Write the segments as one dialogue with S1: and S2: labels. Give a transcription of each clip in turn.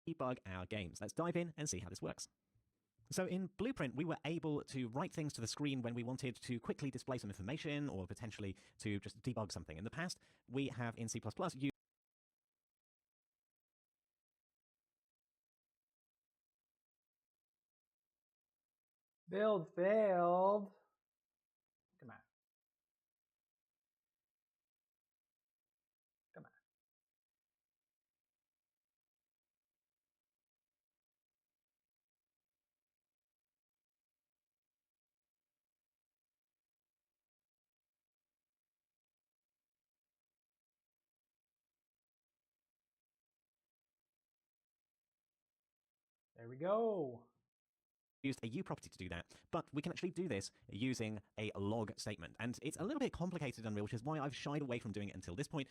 S1: debug our games. Let's dive in and see how this works. So in Blueprint, we were able to write things to the screen when we wanted to quickly display some information or potentially to just debug something. In the past, we have in C++ used
S2: Build failed. Come on. Come on. There we go.
S1: used a U property to do that, but we can actually do this using a log statement. And it's a little bit complicated in Unreal, which is why I've shied away from doing it until this point.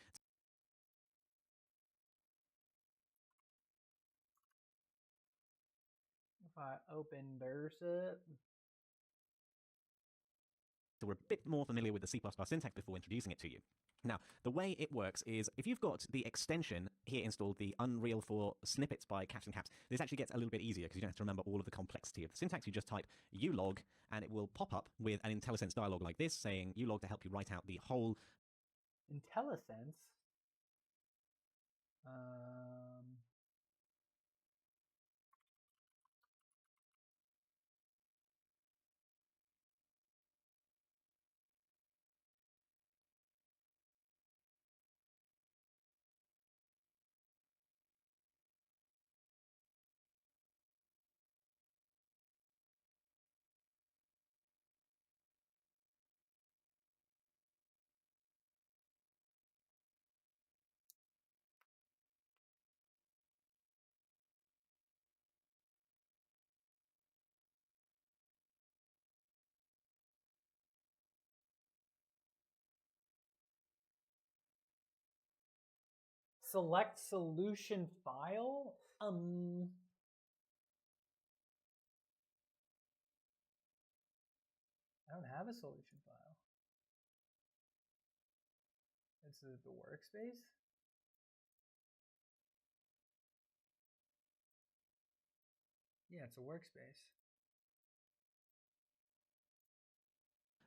S2: If I open Versa.
S1: So we're a bit more familiar with the C++ syntax before introducing it to you. Now, the way it works is if you've got the extension here installed, the Unreal for snippets by Caps and Caps, this actually gets a little bit easier because you don't have to remember all of the complexity of the syntax. You just type ulog and it will pop up with an IntelliSense dialog like this saying ulog to help you write out the whole
S2: IntelliSense? Select solution file? I don't have a solution file. It's the workspace? Yeah, it's a workspace.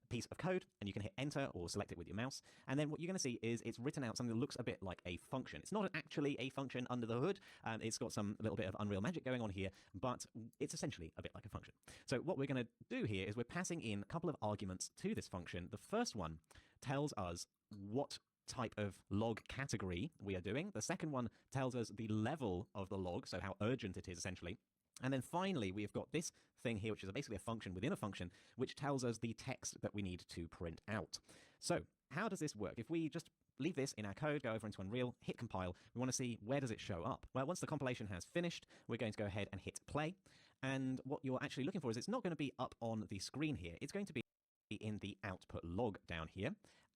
S1: piece of code, and you can hit enter or select it with your mouse, and then what you're going to see is it's written out something that looks a bit like a function. It's not actually a function under the hood. It's got some little bit of Unreal magic going on here, but it's essentially a bit like a function. So what we're going to do here is we're passing in a couple of arguments to this function. The first one tells us what type of log category we are doing. The second one tells us the level of the log, so how urgent it is essentially. And then finally, we've got this thing here, which is basically a function within a function, which tells us the text that we need to print out. So how does this work? If we just leave this in our code, go over into Unreal, hit compile, we want to see where does it show up. Well, once the compilation has finished, we're going to go ahead and hit play. And what you're actually looking for is it's not going to be up on the screen here. It's going to be in the output log down here.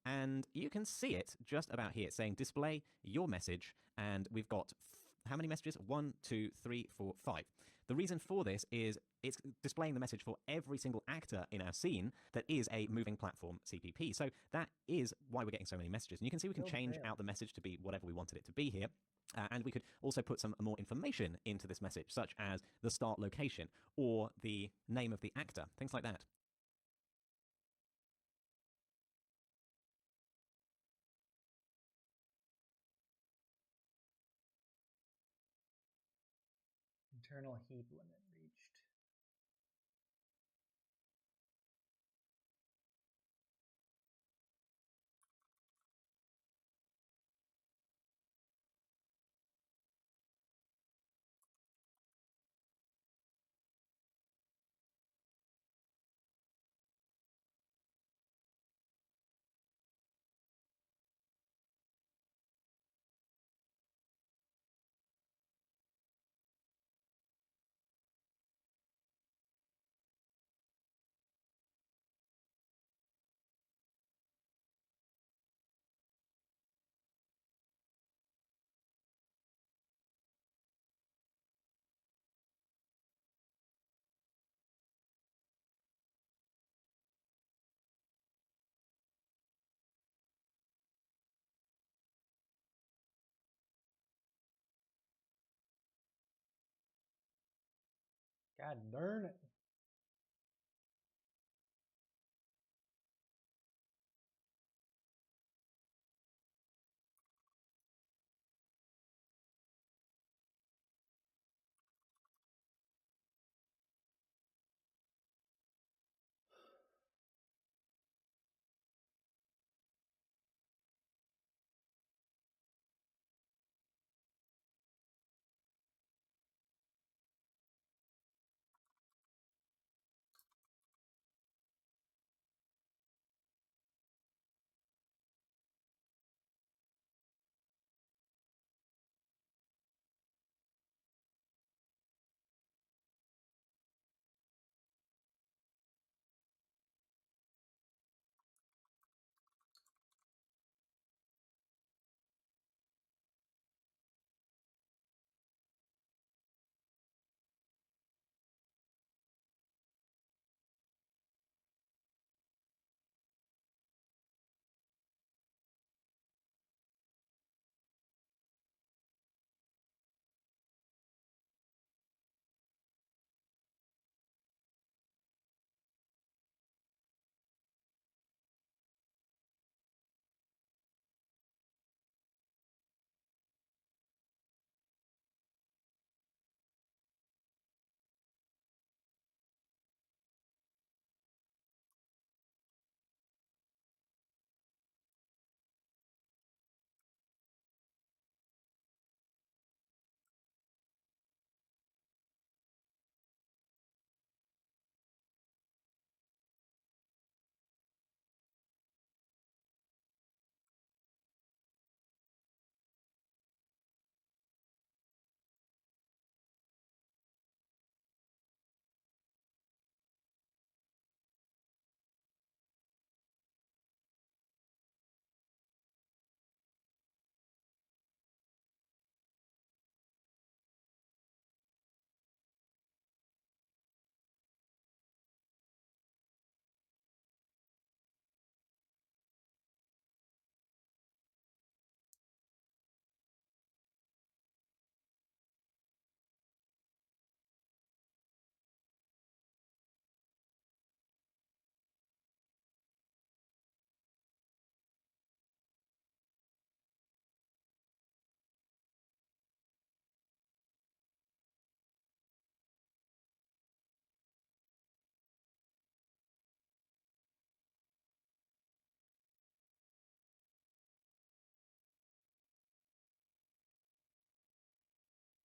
S1: And you can see it just about here. It's saying display your message. And we've got how many messages? 1, 2, 3, 4, 5. The reason for this is it's displaying the message for every single actor in our scene that is a moving platform CPP. So that is why we're getting so many messages. And you can see we can change out the message to be whatever we wanted it to be here. And we could also put some more information into this message, such as the start location or the name of the actor, things like that.
S2: Internal heap limit reached. God darn it.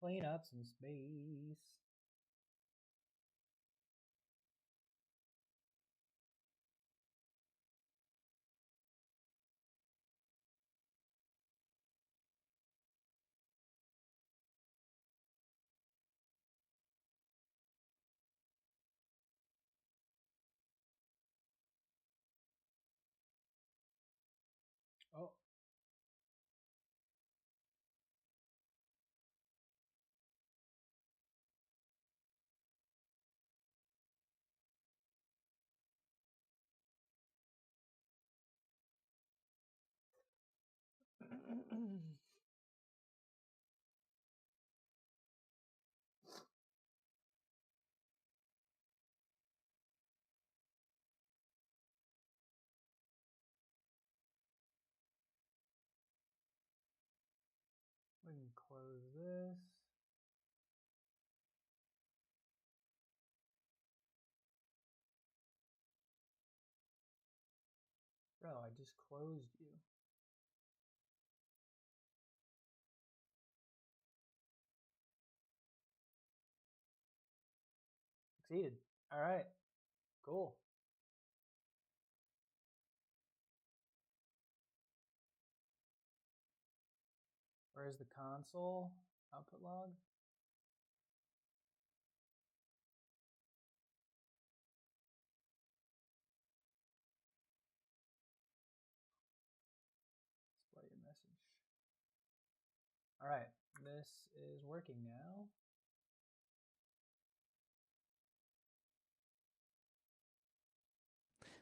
S2: Clean up some space. Oh. We can close this. Bro, I just closed you. Succeeded. All right. Cool. Where's the console output log? Display your message. All right. This is working now.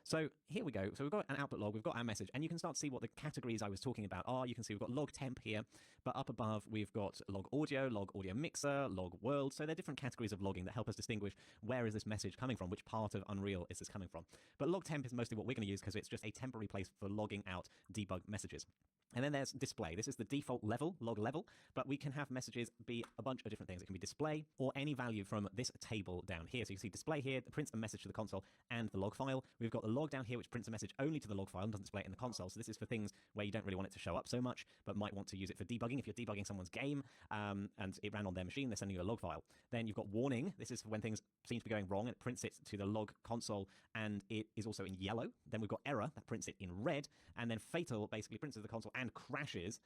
S1: So here we go. So we've got an output log, we've got our message, and you can start to see what the categories I was talking about are. You can see we've got log temp here, but up above we've got log audio mixer, log world. So they're different categories of logging that help us distinguish where is this message coming from, which part of Unreal is this coming from. But log temp is mostly what we're going to use because it's just a temporary place for logging out debug messages. And then there's display. This is the default level, log level, but we can have messages be a bunch of different things. It can be display or any value from this table down here. So you can see display here, that prints a message to the console and the log file. We've got the log down here, which prints a message only to the log file and doesn't display it in the console. So this is for things where you don't really want it to show up so much, but might want to use it for debugging. If you're debugging someone's game and it ran on their machine, they're sending you a log file. Then you've got warning. This is for when things seem to be going wrong, and it prints it to the log console, and it is also in yellow. Then we've got error, that prints it in red, and then fatal basically prints it to the console and crashes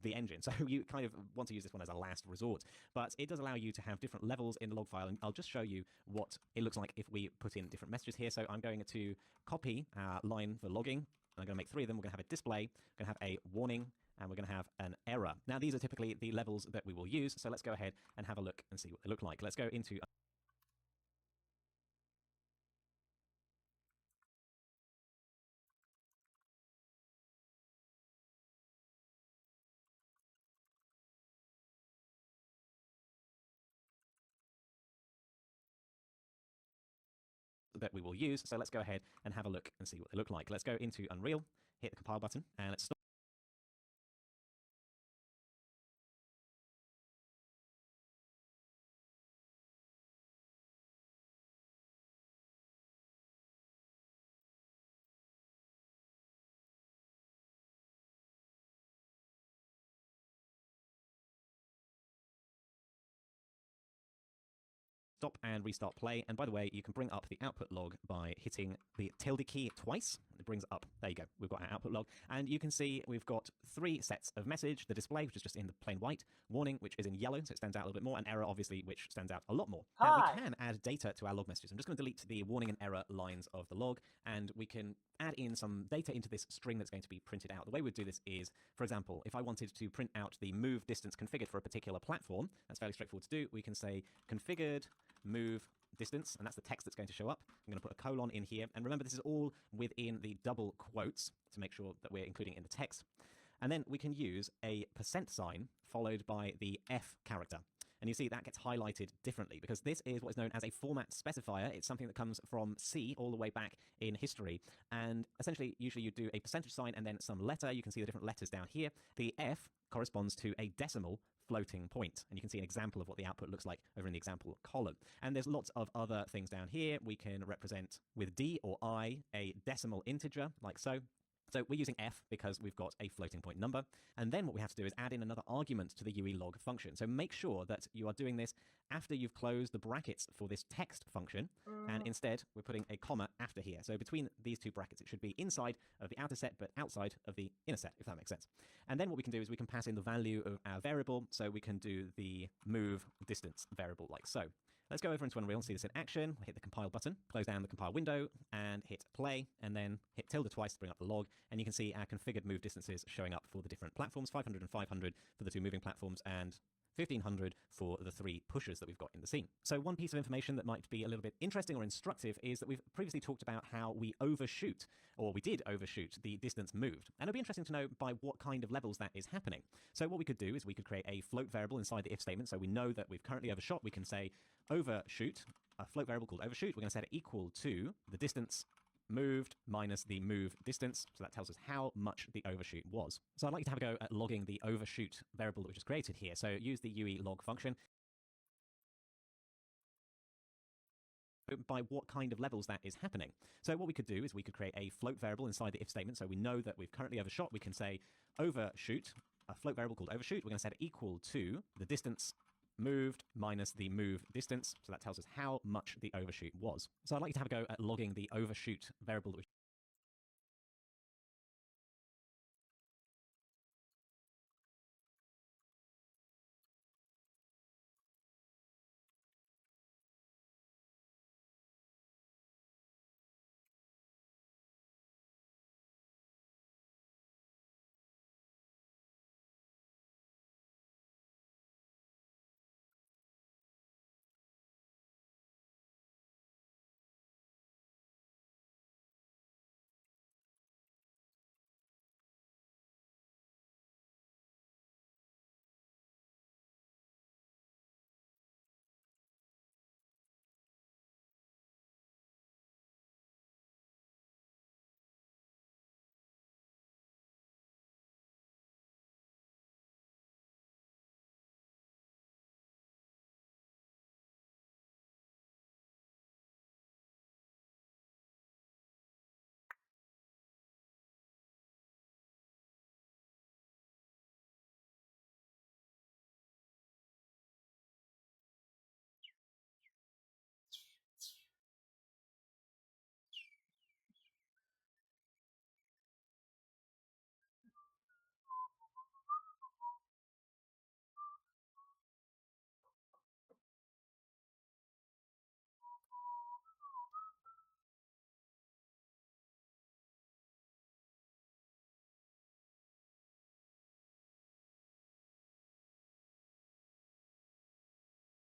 S1: the engine. So you kind of want to use this one as a last resort. But it does allow you to have different levels in the log file, and I'll just show you what it looks like if we put in different messages here. So I'm going to copy our line for logging, and I'm going to make 3 of them. We're going to have a display, we're going to have a warning, and we're going to have an error. Now, these are typically the levels that we will use, so let's go ahead and have a look and see what they look like. Let's go into that we will use. So let's go ahead and have a look and see what they look like. Let's go into Unreal, hit the compile button, and let's stop. Stop and restart play. And by the way, you can bring up the output log by hitting the tilde key twice. It brings it up. There you go. We've got our output log. And you can see we've got 3 sets of message. The display, which is just in the plain white. Warning, which is in yellow, so it stands out a little bit more. And error, obviously, which stands out a lot more.
S2: Hi.
S1: Now, we can add data to our log messages. I'm just going to delete the warning and error lines of the log. And we can add in some data into this string that's going to be printed out. The way we'd do this is, for example, if I wanted to print out the move distance configured for a particular platform, that's fairly straightforward to do. We can say configured move distance, and that's the text that's going to show up. I'm going to put a colon in here, and remember this is all within the double quotes to make sure that we're including it in the text. And then we can use a % sign followed by the F character. And you see that gets highlighted differently because this is what is known as a format specifier. It's something that comes from C all the way back in history. And essentially, usually you do a % sign and then some letter. You can see the different letters down here. The F corresponds to a decimal floating point. And you can see an example of what the output looks like over in the example column. And there's lots of other things down here. We can represent with D or I a decimal integer like so. So we're using F because we've got a floating point number. And then what we have to do is add in another argument to the UE log function. So make sure that you are doing this after you've closed the brackets for this text function. And instead, we're putting a comma after here. So between these 2 brackets, it should be inside of the outer set, but outside of the inner set, if that makes sense. And then what we can do is we can pass in the value of our variable. So we can do the move distance variable like so. Let's go over into Unreal and see this in action. We'll hit the compile button, close down the compile window, and hit play, and then hit tilde twice to bring up the log. And you can see our configured move distances showing up for the different platforms, 500 and 500 for the 2 moving platforms, and 1500 for the 3 pushers that we've got in the scene. So one piece of information that might be a little bit interesting or instructive is that we've previously talked about how we overshoot, or we did overshoot, the distance moved. And it'll be interesting to know by what kind of levels that is happening. So what we could do is we could create a float variable inside the if statement. So we know that we've currently overshot. We can say overshoot, a float variable called overshoot. We're going to set it equal to the distance moved minus the move distance. So that tells us how much the overshoot was. So I'd like you to have a go at logging the overshoot variable that we just created here. So use the UE log function. By what kind of levels that is happening. So what we could do is we could create a float variable inside the if statement. So we know that we've currently overshot. We can say overshoot, a float variable called overshoot. We're going to set it equal to the distance moved minus the move distance. So that tells us how much the overshoot was. So I'd like you to have a go at logging the overshoot variable that we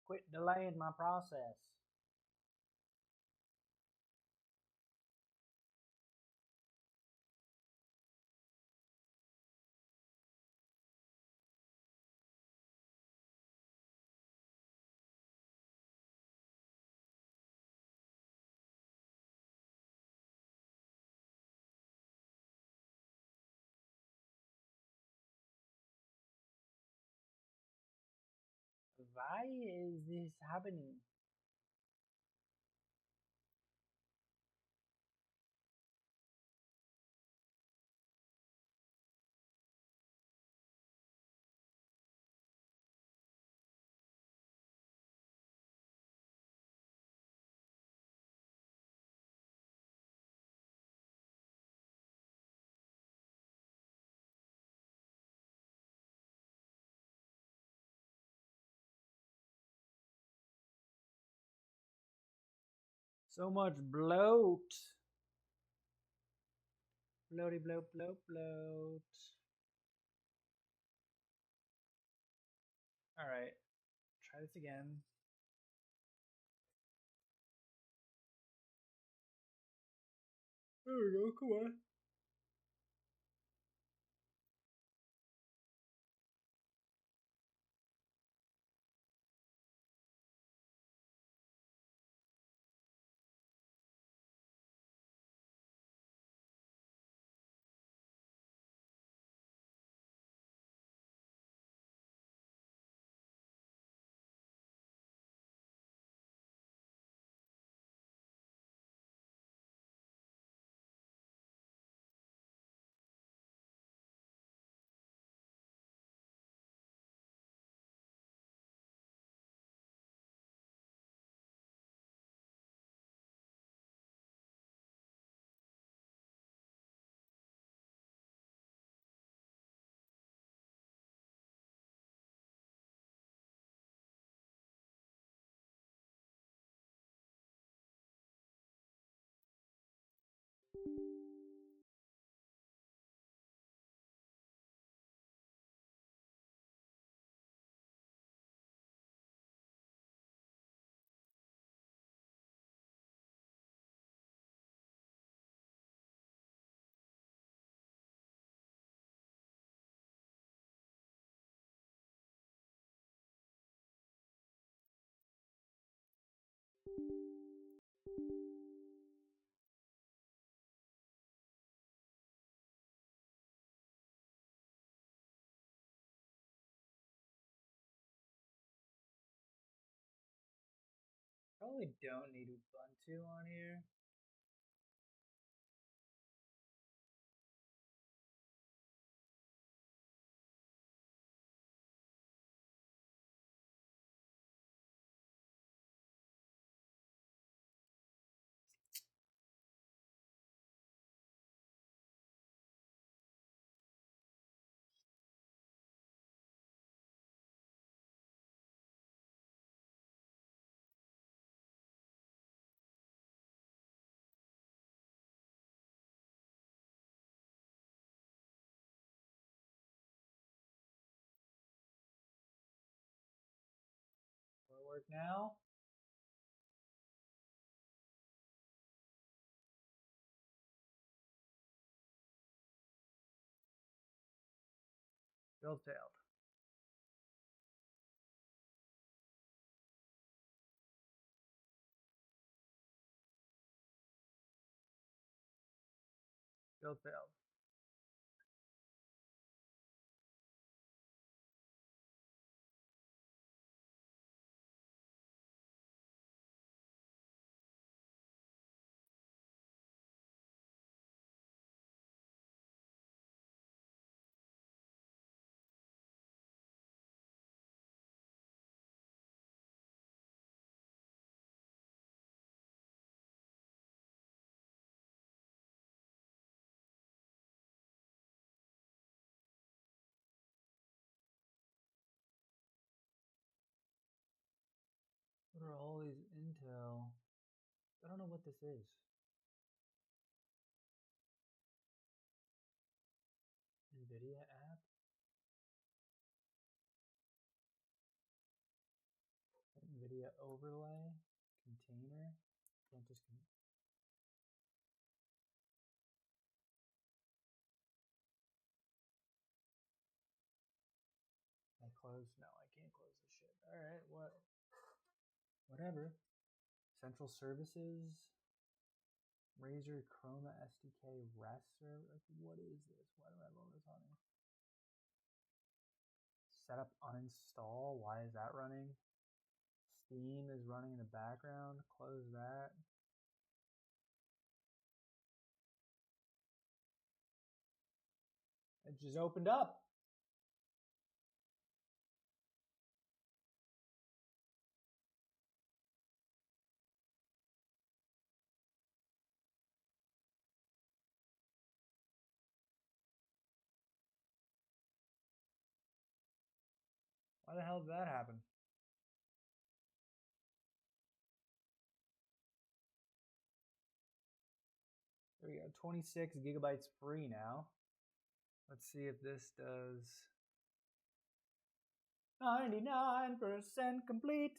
S2: Quit delaying my process. Why is this happening? So much bloat. Bloaty bloat bloat bloat. Alright. Try this again. There we go, come on. Probably don't need Ubuntu on here. Will it work now? Build failed. Build failed. What are all these Intel? I don't know what this is. NVIDIA app? media overlay, container. Can't just I close? No, I can't close this shit. All right, whatever. Central services, Razor Chroma SDK REST server. Like, what is this? Why do I have all this on here? Setup uninstall. Why is that running? Steam is running in the background. Close that. It just opened up. Why the hell did that happen? There we go. 26 gigabytes free now. Let's see if this does 99% complete.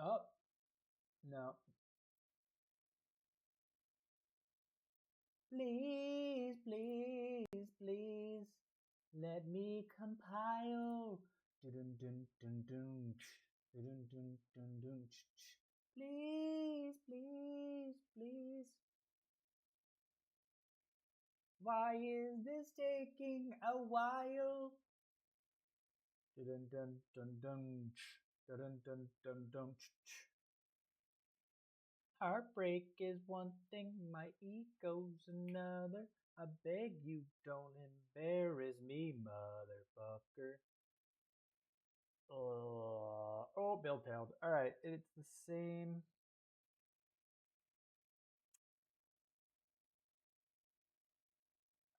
S2: Oh, no. Please, please, please, let me compile. Dun dun dun dun dun dun dun dun. Please, please, please. Why is this taking a while? Dun dun dun dun dun dun dun dun. Heartbreak is one thing, my ego's another. I beg you don't embarrass me, motherfucker. Oh, Bill tailed. Alright, it's the same.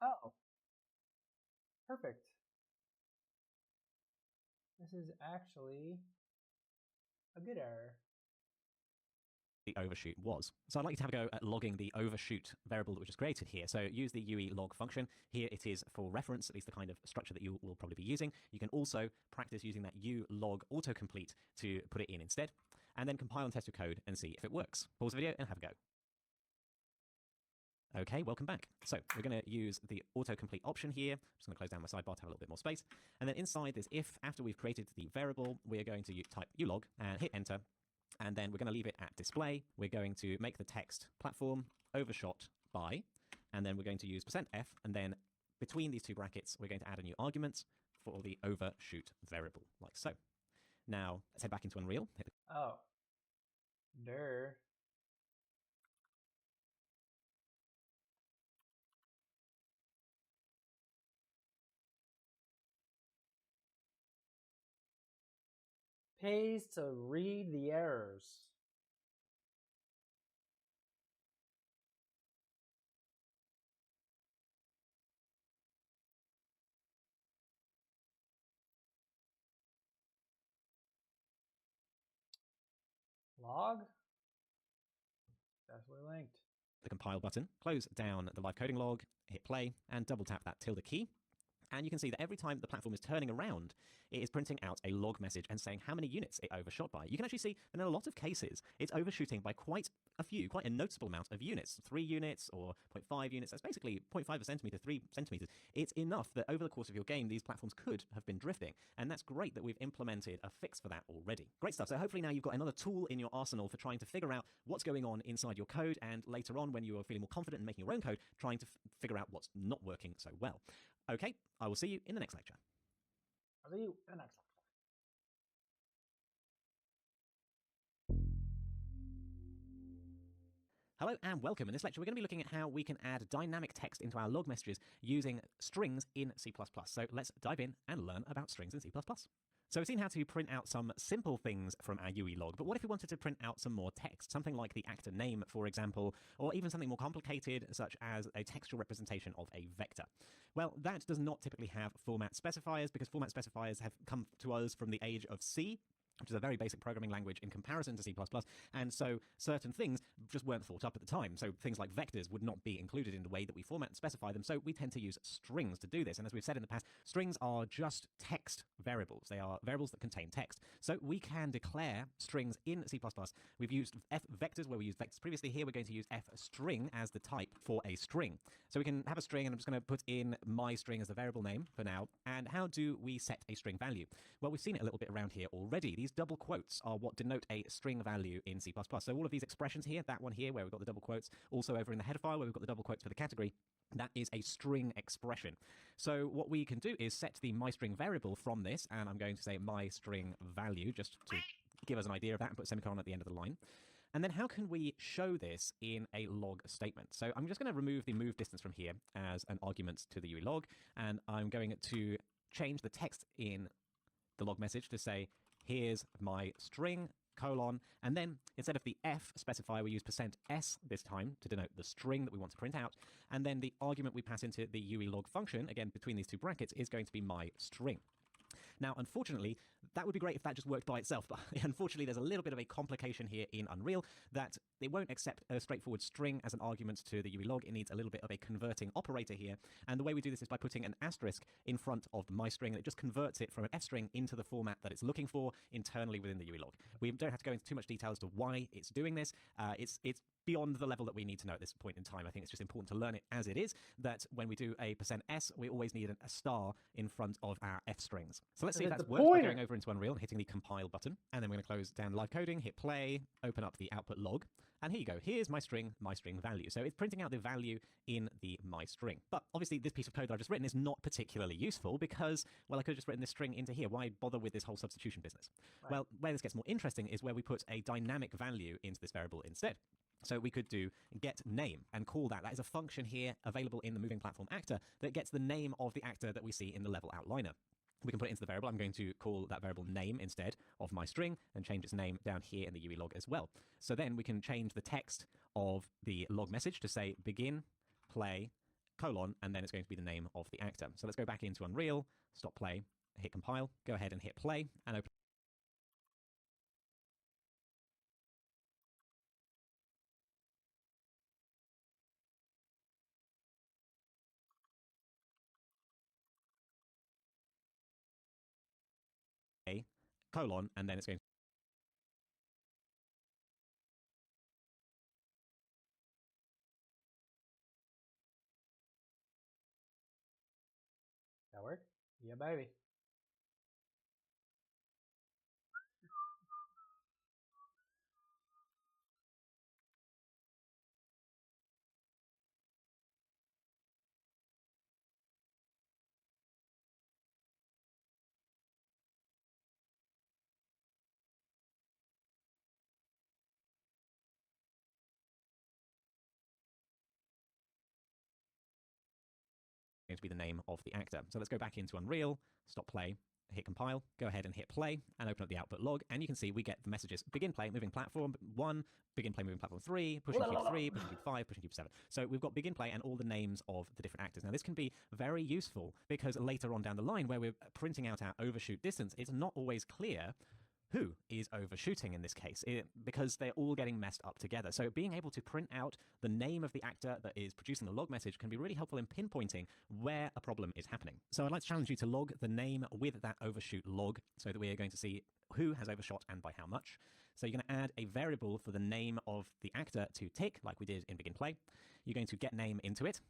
S2: Oh, perfect. This is actually a good error.
S1: The overshoot was. So I'd like you to have a go at logging the overshoot variable that we just created here. So use the UE log function. Here it is for reference, at least the kind of structure that you will probably be using. You can also practice using that U log autocomplete to put it in instead, and then compile and test your code and see if it works. Pause the video and have a go. Okay, welcome back. So we're going to use the autocomplete option here. I'm just going to close down my sidebar to have a little bit more space. And then inside this if, after we've created the variable, we're going to type ulog and hit enter. And then we're going to leave it at display. We're going to make the text platform overshot by, and then we're going to use %f, and then between these two brackets, we're going to add a new argument for the overshoot variable, like so. Now, let's head back into Unreal.
S2: Oh. There. Pays to read the errors. Log? Successfully linked.
S1: The compile button, close down the live coding log, hit play, and double tap that tilde key. And you can see that every time the platform is turning around, it is printing out a log message and saying how many units it overshot by. You can actually see that in a lot of cases, it's overshooting by quite a noticeable amount of units. 3 units or 0.5 units. That's basically 0.5 of a centimeter, 3 centimeters. It's enough that over the course of your game, these platforms could have been drifting. And that's great that we've implemented a fix for that already. Great stuff. So hopefully now you've got another tool in your arsenal for trying to figure out what's going on inside your code. And later on, when you are feeling more confident in making your own code, trying to figure out what's not working so well. Okay, I will see you in the next lecture.
S2: I'll see you in the next lecture.
S1: Hello and welcome. In this lecture, we're going to be looking at how we can add dynamic text into our log messages using strings in C++. So let's dive in and learn about strings in C++. So we've seen how to print out some simple things from our UE log, but what if we wanted to print out some more text, something like the actor name, for example, or even something more complicated, such as a textual representation of a vector? Well, that does not typically have format specifiers, because format specifiers have come to us from the age of C, which is a very basic programming language in comparison to C++, and so certain things just weren't thought up at the time. So things like vectors would not be included in the way that we format and specify them, so we tend to use strings to do this. And as we've said in the past, strings are just text variables. They are variables that contain text. So we can declare strings in C++. We've used f vectors where we used vectors previously. Here we're going to use f string as the type for a string. So we can have a string, and I'm just going to put in my string as the variable name for now. And how do we set a string value? Well, we've seen it a little bit around here already. These double quotes are what denote a string value in C++. So all of these expressions here, that one here where we've got the double quotes, also over in the header file where we've got the double quotes for the category, that is a string expression. So what we can do is set the myString variable from this, and I'm going to say myString value just to give us an idea of that and put a semicolon at the end of the line. And then how can we show this in a log statement? So I'm just going to remove the move distance from here as an argument to the UE log, and I'm going to change the text in the log message to say, here's my string, colon, and then instead of the f specifier, we use %s this time to denote the string that we want to print out, and then the argument we pass into the UE log function, again between these two brackets, is going to be my string. Now, unfortunately, that would be great if that just worked by itself, but unfortunately there's a little bit of a complication here in Unreal that it won't accept a straightforward string as an argument to the UE log. It needs a little bit of a converting operator here, and the way we do this is by putting an asterisk in front of the myString, and it just converts it from an f string into the format that it's looking for internally within the UE log. We don't have to go into too much detail as to why it's doing this. It's beyond the level that we need to know at this point in time. I think it's just important to learn it as it is, that when we do a %s, we always need a star in front of our f strings. So let's see if that's worked by going over into Unreal and hitting the compile button. And then we're going to close down live coding, hit play, open up the output log. And here you go. Here's my string value. So it's printing out the value in the myString. But obviously this piece of code that I've just written is not particularly useful because, well, I could have just written this string into here. Why bother with this whole substitution business? Right. Well, where this gets more interesting is where we put a dynamic value into this variable instead. So we could do get name and call that. That is a function here available in the moving platform actor that gets the name of the actor that we see in the level outliner. We can put it into the variable. I'm going to call that variable name instead of my string and change its name down here in the UE log as well. So then we can change the text of the log message to say begin, play, colon, and then it's going to be the name of the actor. So let's go back into Unreal, stop play, hit compile, go ahead and hit play, and open. Colon, and then it's going to
S2: That work? Yeah, baby.
S1: be the name of the actor. So let's go back into Unreal, stop play, hit compile, go ahead and hit play, and open up the output log, and you can see we get the messages begin play, moving platform 1, begin play, moving platform 3, pushing cube 3, pushing cube 5, pushing cube 7. So we've got begin play and all the names of the different actors. Now this can be very useful because later on down the line where we're printing out our overshoot distance, it's not always clear who is overshooting in this case, because they're all getting messed up together. So being able to print out the name of the actor that is producing the log message can be really helpful in pinpointing where a problem is happening. So I'd like to challenge you to log the name with that overshoot log so that we are going to see who has overshot and by how much. So you're going to add a variable for the name of the actor to tick, like we did in begin play. You're going to get name into it.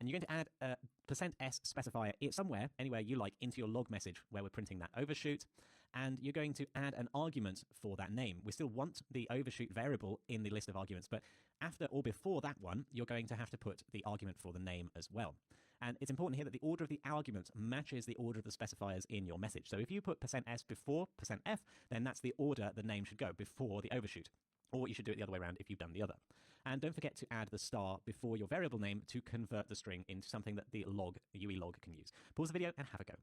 S1: and you're going to add a %s specifier somewhere, anywhere you like, into your log message where we're printing that overshoot, and you're going to add an argument for that name. We still want the overshoot variable in the list of arguments, but after or before that one, you're going to have to put the argument for the name as well. And it's important here that the order of the arguments matches the order of the specifiers in your message. So if you put %s before %f, then that's the order the name should go, before the overshoot. Or you should do it the other way around if you've done the other. And don't forget to add the star before your variable name to convert the string into something that the UE log can use. Pause the video and have a go.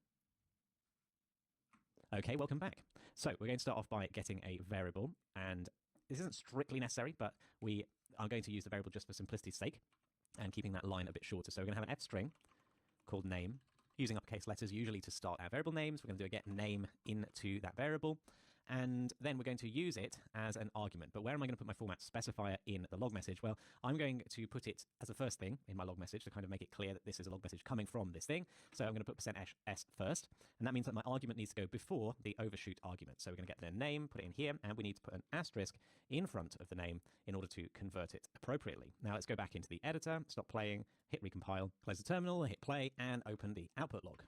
S1: Okay, welcome back. So we're going to start off by getting a variable, and this isn't strictly necessary, but we are going to use the variable just for simplicity's sake and keeping that line a bit shorter. So we're going to have an f string called name, using uppercase letters usually to start our variable names. We're going to do a get name into that variable, and then we're going to use it as an argument. But where am I going to put my format specifier in the log message? Well, I'm going to put it as the first thing in my log message to kind of make it clear that this is a log message coming from this thing. So I'm going to put %s first, and that means that my argument needs to go before the overshoot argument. So we're going to get the name, put it in here, and we need to put an asterisk in front of the name in order to convert it appropriately. Now let's go back into the editor, stop playing, hit recompile, close the terminal, hit play, and open the output log.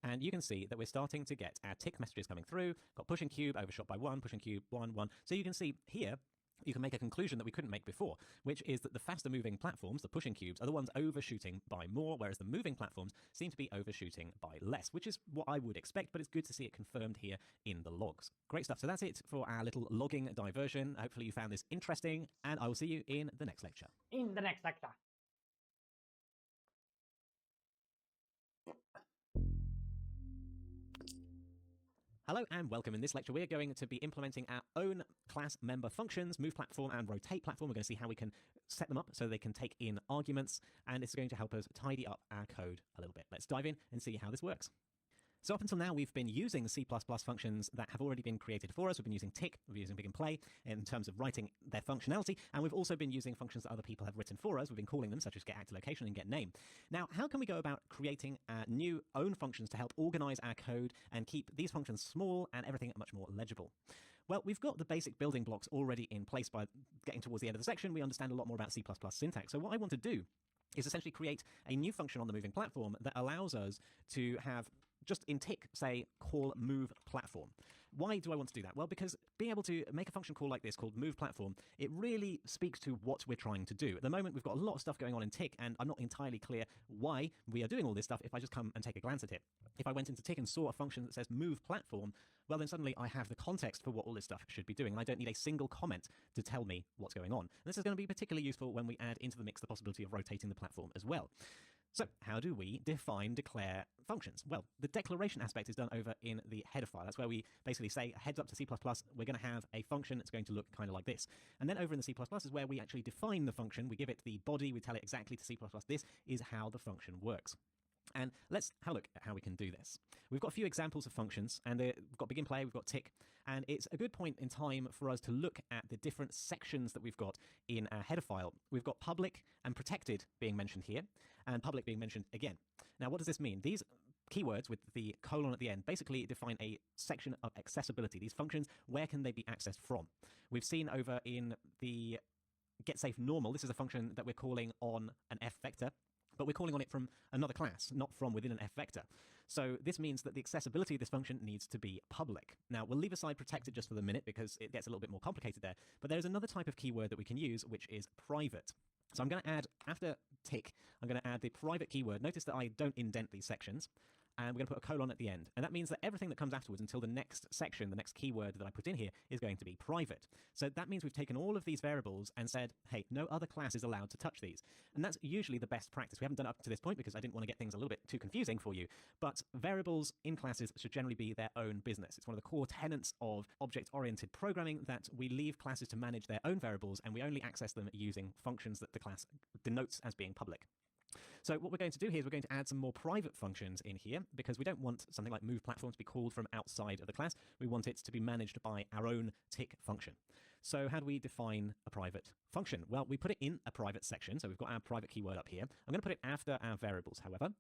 S1: And you can see that we're starting to get our tick messages coming through. Got pushing cube, overshot by 1, pushing cube, 1, 1. So you can see here, you can make a conclusion that we couldn't make before, which is that the faster moving platforms, the pushing cubes, are the ones overshooting by more, whereas the moving platforms seem to be overshooting by less, which is what I would expect, but it's good to see it confirmed here in the logs. Great stuff. So that's it for our little logging diversion. Hopefully you found this interesting, and I will see you in the next lecture.
S2: In the next lecture.
S1: Hello and welcome. In this lecture, we're going to be implementing our own class member functions, move platform and rotate platform. We're going to see how we can set them up so they can take in arguments, and it's going to help us tidy up our code a little bit. Let's dive in and see how this works. So up until now, we've been using C++ functions that have already been created for us. We've been using tick, we've been using Big and Play in terms of writing their functionality, and we've also been using functions that other people have written for us. We've been calling them, such as getActorLocation and getName. Now, how can we go about creating new own functions to help organize our code and keep these functions small and everything much more legible? Well, we've got the basic building blocks already in place. By getting towards the end of the section, we understand a lot more about C++ syntax. So what I want to do is essentially create a new function on the moving platform that allows us to have, just in tick, say, call move platform. Why do I want to do that? Well, because being able to make a function call like this called move platform, it really speaks to what we're trying to do. At the moment, we've got a lot of stuff going on in tick, and I'm not entirely clear why we are doing all this stuff if I just come and take a glance at it. If I went into tick and saw a function that says move platform, well, then suddenly I have the context for what all this stuff should be doing, and I don't need a single comment to tell me what's going on. And this is going to be particularly useful when we add into the mix the possibility of rotating the platform as well. So how do we declare functions? Well, the declaration aspect is done over in the header file. That's where we basically say, heads up to C++, we're going to have a function that's going to look kind of like this. And then over in the C++ is where we actually define the function. We give it the body. We tell it exactly to C++, this is how the function works. And let's have a look at how we can do this. We've got a few examples of functions, and we've got Big and Play, we've got tick, and it's a good point in time for us to look at the different sections that we've got in our header file. We've got public and protected being mentioned here, and public being mentioned again. Now, what does this mean? These keywords with the colon at the end basically define a section of accessibility. These functions, where can they be accessed from? We've seen over in the getSafeNormal, this is a function that we're calling on an f vector, but we're calling on it from another class, not from within an f vector. So this means that the accessibility of this function needs to be public. Now, we'll leave aside protected just for the minute because it gets a little bit more complicated there, but there's another type of keyword that we can use, which is private. So I'm going to add, after tick, I'm going to add the private keyword. Notice that I don't indent these sections. And we're going to put a colon at the end. And that means that everything that comes afterwards until the next section, the next keyword that I put in here, is going to be private. So that means we've taken all of these variables and said, hey, no other class is allowed to touch these. And that's usually the best practice. We haven't done it up to this point because I didn't want to get things a little bit too confusing for you. But variables in classes should generally be their own business. It's one of the core tenets of object-oriented programming that we leave classes to manage their own variables, and we only access them using functions that the class denotes as being public. So what we're going to do here is we're going to add some more private functions in here because we don't want something like move platform to be called from outside of the class. We want it to be managed by our own tick function. So how do we define a private function? Well, we put it in a private section. So we've got our private keyword up here. I'm going to put it after our variables, however.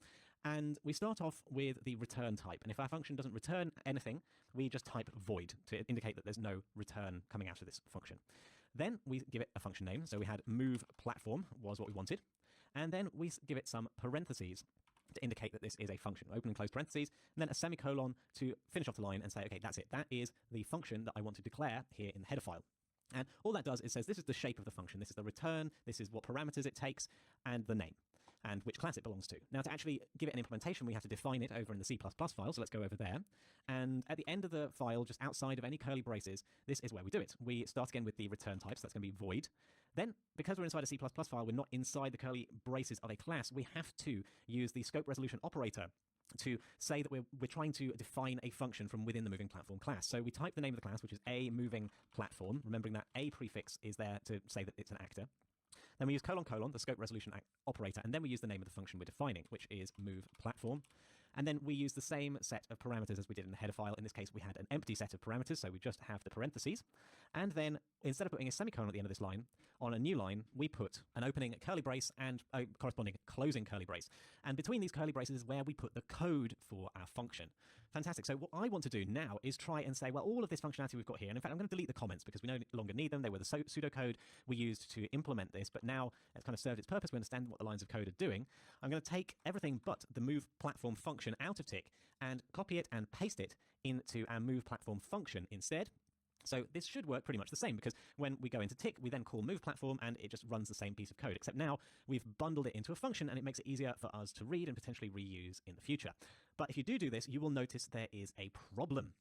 S1: And we start off with the return type. And if our function doesn't return anything, we just type void to indicate that there's no return coming out of this function. Then we give it a function name. So we had move platform was what we wanted. and then we give it some parentheses to indicate that this is a function. Open and close parentheses, and then a semicolon to finish off the line and say, okay, that's it. That is the function that I want to declare here in the header file. And all that does is says this is the shape of the function, this is the return, this is what parameters it takes, and the name, and which class it belongs to. Now, to actually give it an implementation, we have to define it over in the C++ file, so let's go over there. And at the end of the file, just outside of any curly braces, this is where we do it. We start again with the return type, so that's going to be void. Then, because we're inside a C++ file, we're not inside the curly braces of a class, we have to use the scope resolution operator to say that we're trying to define a function from within the moving platform class. So we type the name of the class, which is a moving platform, remembering that a prefix is there to say that it's an actor. Then we use : the scope resolution operator, and then we use the name of the function we're defining, which is move platform. And then we use the same set of parameters as we did in the header file. In this case, we had an empty set of parameters, so we just have the parentheses. And then, instead of putting a semicolon at the end of this line, on a new line, we put an opening curly brace and a corresponding closing curly brace. And between these curly braces is where we put the code for our function. Fantastic. So what I want to do now is try and say, well, all of this functionality we've got here, and in fact, I'm going to delete the comments because we no longer need them. They were the pseudocode we used to implement this, but now it's kind of served its purpose. We understand what the lines of code are doing. I'm going to take everything but the move platform function out of tick and copy it and paste it into our move platform function instead. So this should work pretty much the same, because when we go into tick, we then call move platform and it just runs the same piece of code, except now we've bundled it into a function and it makes it easier for us to read and potentially reuse in the future. But if you do this, you will notice there is a problem.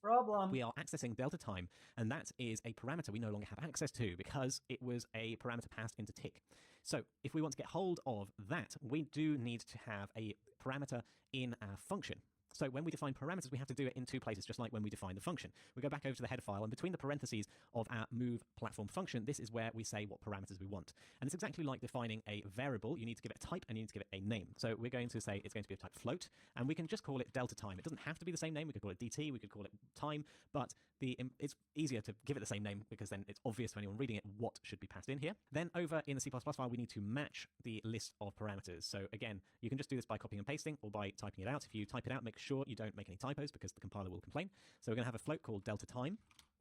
S1: We are accessing delta time, and that is a parameter we no longer have access to because it was a parameter passed into tick. So if we want to get hold of that, we do need to have a parameter in our function. So when we define parameters, we have to do it in two places, just like when we define the function. We go back over to the header file, and between the parentheses of our move platform function, this is where we say what parameters we want. And it's exactly like defining a variable. You need to give it a type, and you need to give it a name. So we're going to say it's going to be of type float, and we can just call it delta time. It doesn't have to be the same name. We could call it dt, we could call it time, but it's easier to give it the same name because then it's obvious to anyone reading it what should be passed in here. Then over in the C++ file, we need to match the list of parameters. So again, you can just do this by copying and pasting or by typing it out. If you type it out, make sure you don't make any typos because the compiler will complain. So we're going to have a float called delta time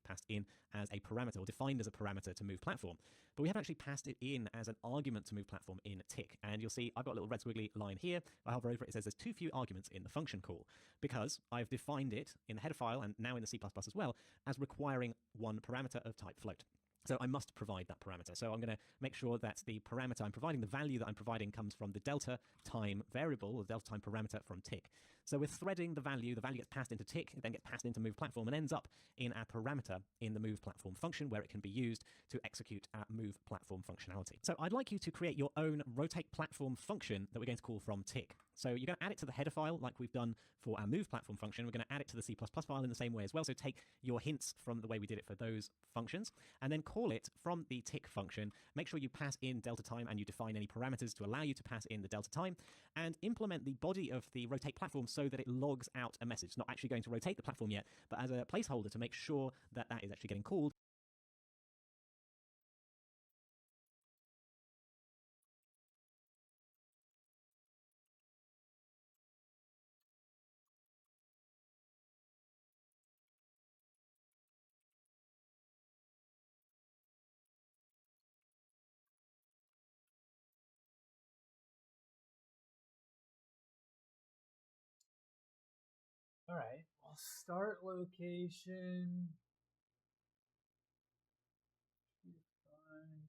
S1: passed in as a parameter, or defined as a parameter to move platform. But we haven't actually passed it in as an argument to move platform in tick. And you'll see I've got a little red squiggly line here. If I hover over it, it says there's too few arguments in the function call, because I've defined it in the header file and now in the C++ as well as requiring one parameter of type float. So I must provide that parameter. So I'm going to make sure that the parameter I'm providing, the value that I'm providing, comes from the delta time variable, or delta time parameter from tick. So we're threading the value gets passed into tick, it then gets passed into move platform and ends up in our parameter in the move platform function, where it can be used to execute our move platform functionality. So I'd like you to create your own rotate platform function that we're going to call from tick. So you're going to add it to the header file like we've done for our move platform function. We're going to add it to the C++ file in the same way as well. So take your hints from the way we did it for those functions and then call it from the tick function. Make sure you pass in delta time and you define any parameters to allow you to pass in the delta time, and implement the body of the rotate platform so that it logs out a message. It's not actually going to rotate the platform yet, but as a placeholder to make sure that that is actually getting called.
S2: All right. Well, start location. Fine.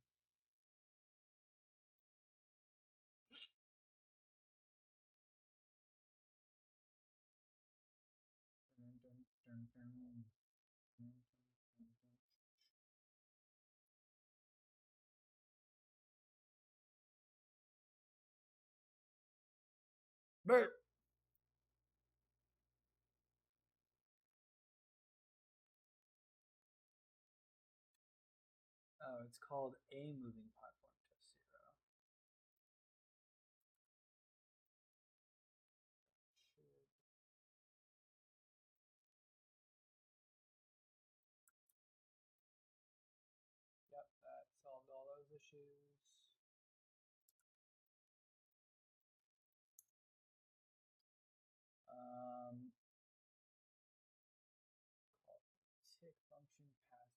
S2: But oh, it's called a moving platform test 0. Yep, that solved all those issues. Tick function pass.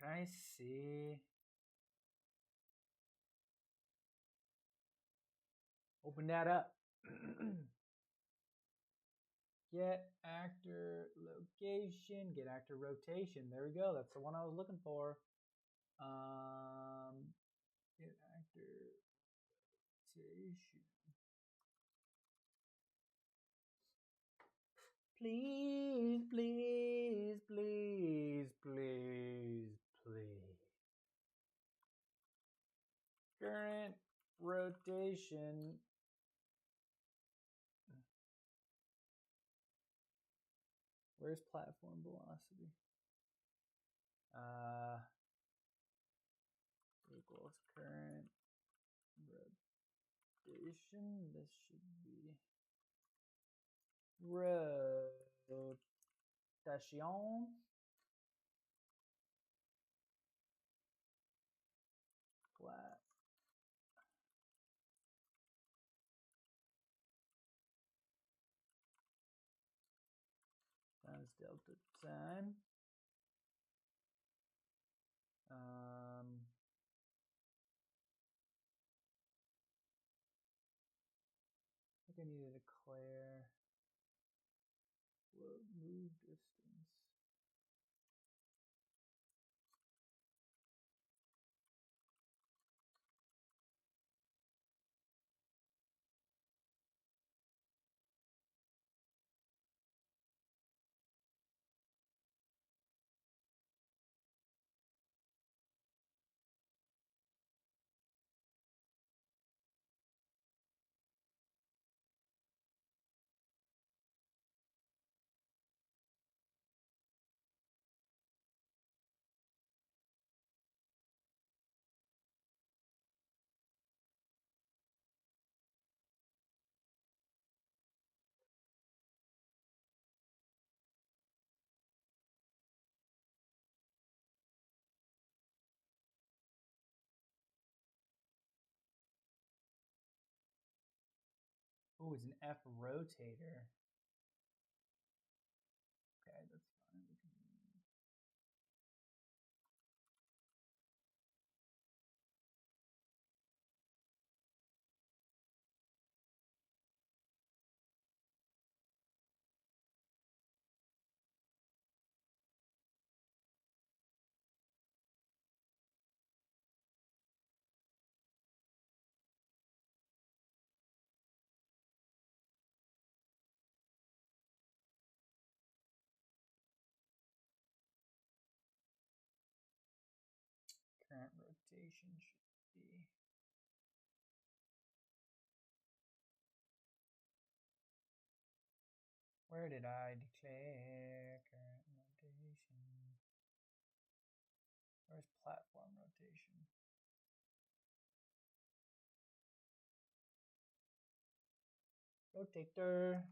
S2: Can I see? Open that up. Get actor location, get actor rotation. There we go. That's the one I was looking for. Get actor rotation. Please, please, please, please, please. Current rotation. Where's platform velocity? Equals current rotation. This should be rotation. Flat. Times delta time. I think I need to declare move distance. Oh, it's an F rotator. Okay, that's fine. We can current rotation should be. Where did I declare current rotation? Where's platform rotation? Rotator.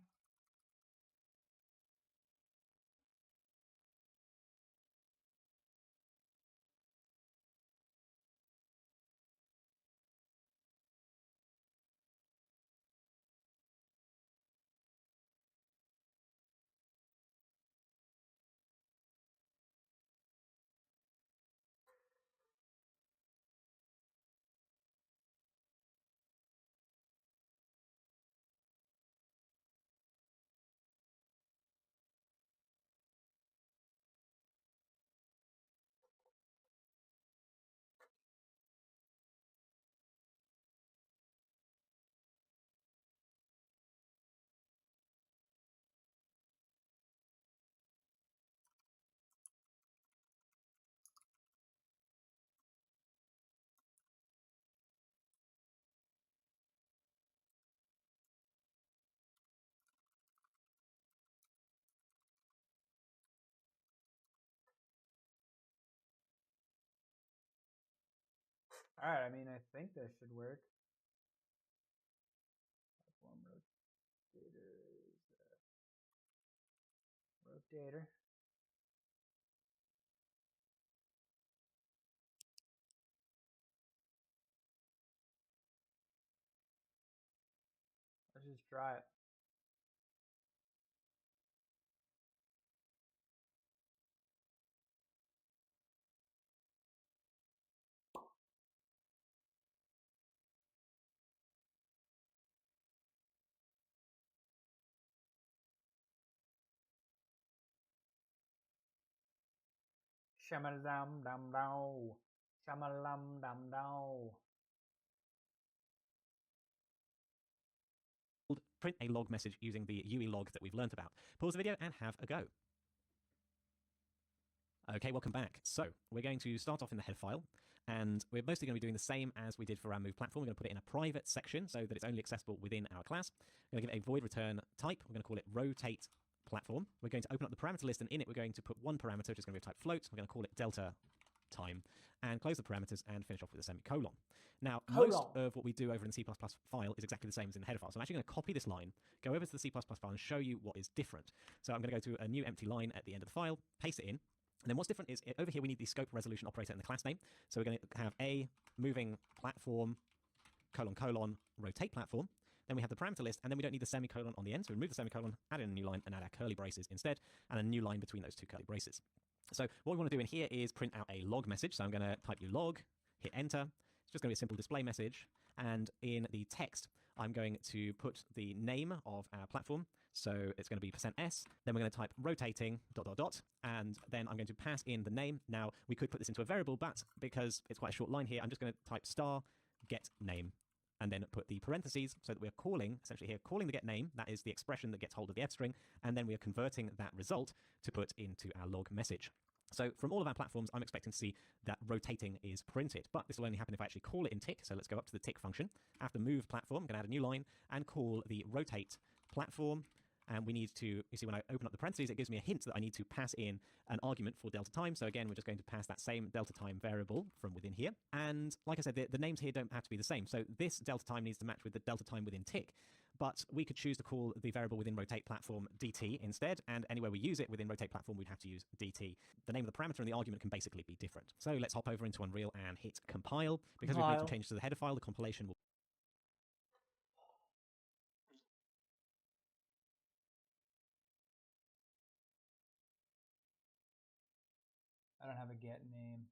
S2: All right, I mean, I think that should work. Platform rotator is rotator. Let's just try it. Shamalam dam dow. Shamalam dam dow.
S1: Print a log message using the UE log that we've learned about. Pause the video and have a go. Okay, welcome back. So we're going to start off in the header file, and we're mostly going to be doing the same as we did for our move platform. We're going to put it in a private section so that it's only accessible within our class. We're going to give it a void return type. We're going to call it rotate platform. We're going to open up the parameter list, and in it we're going to put one parameter, which is going to be of type float. We're going to call it delta time, and close the parameters and finish off with a semicolon. Now, most of what we do over in the C++ file is exactly the same as in the header file. So I'm actually going to copy this line, go over to the C++ file and show you what is different. So I'm going to go to a new empty line at the end of the file, paste it in. And then what's different is over here we need the scope resolution operator in the class name. So we're going to have a moving platform, : rotate platform. Then we have the parameter list, and then we don't need the semicolon on the end. So we remove the semicolon, add in a new line, and add our curly braces instead, and a new line between those two curly braces. So what we want to do in here is print out a log message. So I'm going to type log, hit enter. It's just going to be a simple display message. And in the text, I'm going to put the name of our platform. So it's going to be %s. Then we're going to type rotating ... and then I'm going to pass in the name. Now, we could put this into a variable, but because it's quite a short line here, I'm just going to type star get name, and then put the parentheses so that we're calling, essentially here, calling the get name. That is the expression that gets hold of the f string, and then we are converting that result to put into our log message. So from all of our platforms, I'm expecting to see that rotating is printed, but this will only happen if I actually call it in tick. So let's go up to the tick function. After move platform, I'm going to add a new line and call the rotate platform. And we need to, you see when I open up the parentheses, it gives me a hint that I need to pass in an argument for delta time. So again, we're just going to pass that same delta time variable from within here. And like I said, the names here don't have to be the same. So this delta time needs to match with the delta time within tick. But we could choose to call the variable within rotate platform dt instead. And anywhere we use it within rotate platform, we'd have to use dt. The name of the parameter and the argument can basically be different. So let's hop over into Unreal and hit compile. Because we've made some changes to the header file, the compilation will...
S2: I don't have a get name.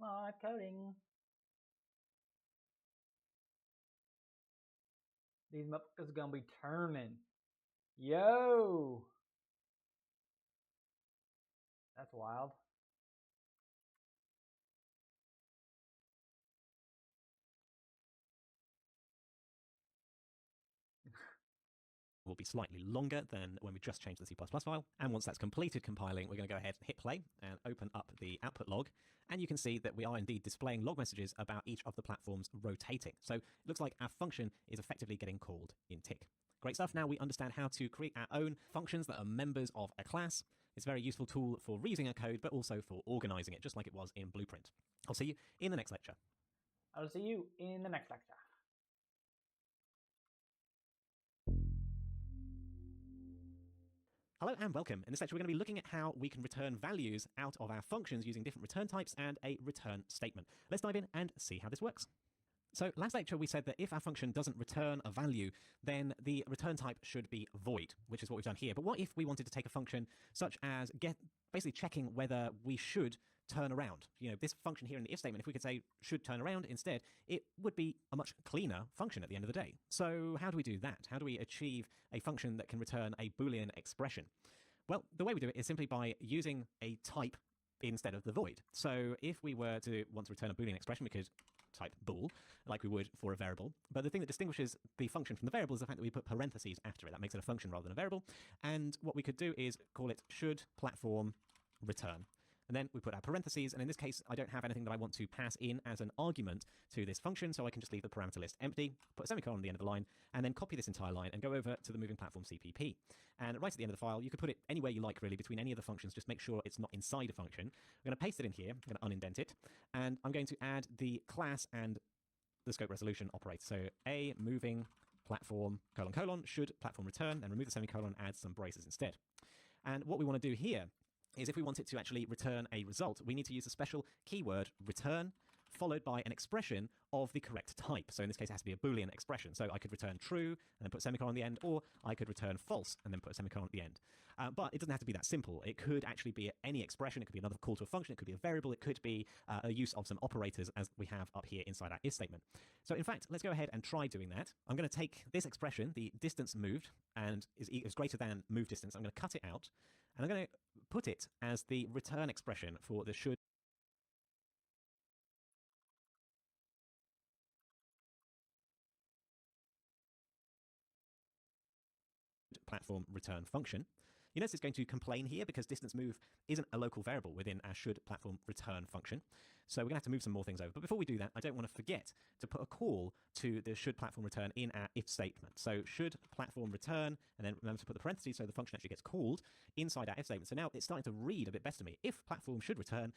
S2: Live coding. These motherfuckers gonna be turning. Yo! That's wild.
S1: Will be slightly longer than when we just changed the C++ file. And once that's completed compiling, we're going to go ahead and hit play and open up the output log. And you can see that we are indeed displaying log messages about each of the platforms rotating. So it looks like our function is effectively getting called in tick. Great stuff. Now we understand how to create our own functions that are members of a class. It's a very useful tool for reusing our code, but also for organizing it, just like it was in Blueprint. I'll see you in the next lecture.
S2: I'll see you in the next lecture.
S1: Hello and welcome. In this lecture, we're going to be looking at how we can return values out of our functions using different return types and a return statement. Let's dive in and see how this works. So last lecture, we said that if our function doesn't return a value, then the return type should be void, which is what we've done here. But what if we wanted to take a function such as basically checking whether we should turn around? You know, this function here in the if statement, if we could say should turn around instead, it would be a much cleaner function at the end of the day. So how do we do that? How do we achieve a function that can return a Boolean expression? Well, the way we do it is simply by using a type instead of the void. So if we were to want to return a Boolean expression, we could type bool like we would for a variable. But the thing that distinguishes the function from the variable is the fact that we put parentheses after it. That makes it a function rather than a variable. And what we could do is call it should platform return. And then we put our parentheses, and in this case, I don't have anything that I want to pass in as an argument to this function, so I can just leave the parameter list empty, put a semicolon at the end of the line, and then copy this entire line and go over to the moving platform CPP. And right at the end of the file, you could put it anywhere you like, really, between any of the functions. Just make sure it's not inside a function. I'm going to paste it in here. I'm going to unindent it, and I'm going to add the class and the scope resolution operator. So a moving platform should platform return, then remove the semicolon, add some braces instead. And what we want to do here is if we want it to actually return a result, we need to use a special keyword return followed by an expression of the correct type. So in this case, it has to be a Boolean expression. So I could return true and then put a semicolon at the end, or I could return false and then put a semicolon at the end. But it doesn't have to be that simple. It could actually be any expression. It could be another call to a function. It could be a variable. It could be a use of some operators as we have up here inside our if statement. So in fact, let's go ahead and try doing that. I'm going to take this expression, the distance moved, and is greater than move distance. I'm going to cut it out, and I'm going to put it as the return expression for the should platform return function. You notice it's going to complain here because distance move isn't a local variable within our should platform return function. So we're going to have to move some more things over. But before we do that, I don't want to forget to put a call to the should platform return in our if statement. So should platform return, and then remember to put the parentheses so the function actually gets called inside our if statement. So now it's starting to read a bit better to me. If platform should return,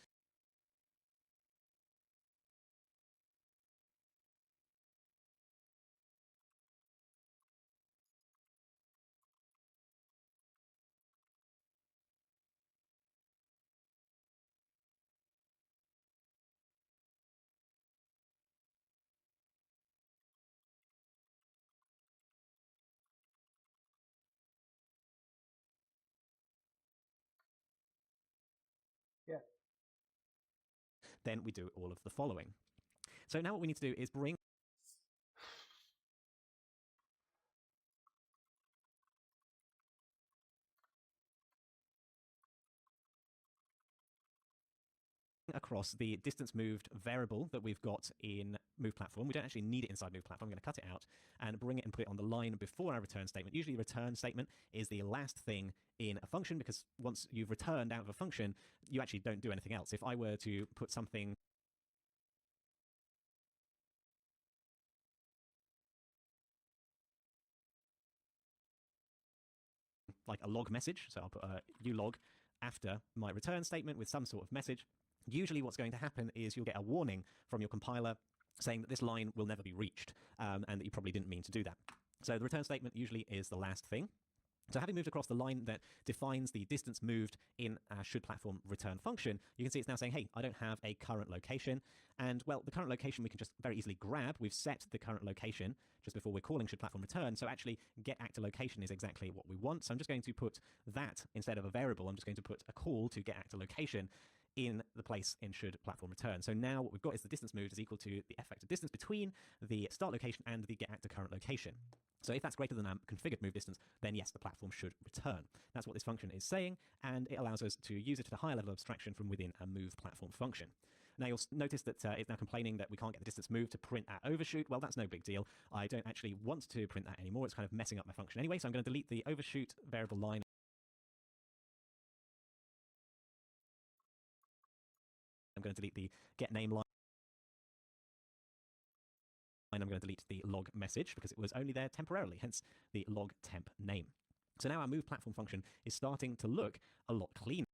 S2: Yeah.
S1: then we do all of the following. So now what we need to do is bring across the distance moved variable that we've got in move platform. We don't actually need it inside move platform. I'm going to cut it out and bring it and put it on the line before our return statement. Usually the return statement is the last thing in a function because once you've returned out of a function, you actually don't do anything else. If I were to put something like a log message, so I'll put a ulog after my return statement with some sort of message, usually what's going to happen is you'll get a warning from your compiler saying that this line will never be reached and that you probably didn't mean to do that. So the return statement usually is the last thing. So having moved across the line that defines the distance moved in our should platform return function, you can see it's now saying, hey, I don't have a current location. And well, the current location we can just very easily grab. We've set the current location just before we're calling should platform return. So actually get actor location is exactly what we want. So I'm just going to put that instead of a variable. I'm just going to put a call to get actor location in the place in should platform return. So now what we've got is the distance moved is equal to the f vector distance between the start location and the get actor current location. So if that's greater than our configured move distance, then yes, the platform should return. That's what this function is saying, and it allows us to use it at a higher level of abstraction from within a move platform function. Now you'll notice that it's now complaining that we can't get the distance moved to print our overshoot. Well, that's no big deal. I don't actually want to print that anymore. It's kind of messing up my function anyway, so I'm going to delete the overshoot variable line. I'm going to delete the get name line. I'm going to delete the log message because it was only there temporarily, hence the log temp name. So now our move platform function is starting to look a lot cleaner.